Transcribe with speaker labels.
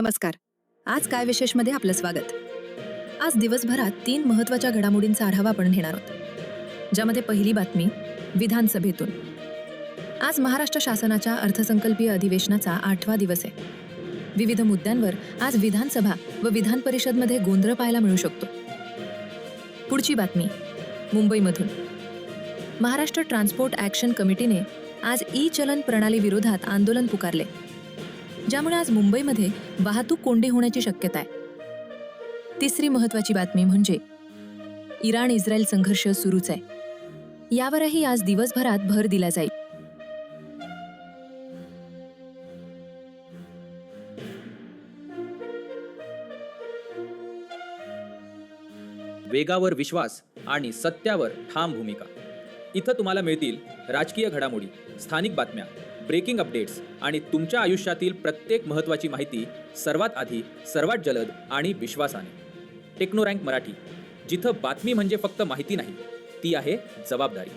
Speaker 1: नमस्कार. आज काय विशेषमध्ये आपलं स्वागत. आज दिवसभरात 3 महत्त्वाच्या घडामोडींचा आढावा आपण घेणार आहोत, ज्यामध्ये पहिली बातमी विधानसभेतून. आज महाराष्ट्र शासनाच्या अर्थसंकल्पीय अधिवेशनाचा 8वा दिवस आहे. विविध मुद्द्यांवर आज विधानसभा व विधान परिषदमध्ये गोंधळ पाहायला मिळू शकतो. पुढची बातमी मुंबईमधून. महाराष्ट्र ट्रान्सपोर्ट ॲक्शन कमिटीने आज ई-चलन प्रणाली विरोधात आंदोलन पुकारले, ज्यामुळे आज मुंबईमध्ये वाहतूक कोंडी होण्याची शक्यता आहे. तिसरी महत्त्वाची बातमी म्हणजे इराण-इस्रायल संघर्ष सुरूच आहे. यावरही आज दिवसभरात भर दिला जाईल.
Speaker 2: वेगावर विश्वास आणि सत्यावर ठाम भूमिका. इथं तुम्हाला मिळतील राजकीय घडामोडी, स्थानिक बातम्या, ब्रेकिंग अपडेट्स आणि तुमच्या आयुष्यातील प्रत्येक महत्त्वाची माहिती सर्वात आधी, सर्वात जलद आणि विश्वासाने. टेक्नो रँक मराठी, जिथं बातमी म्हणजे फक्त माहिती नाही, ती आहे जबाबदारी.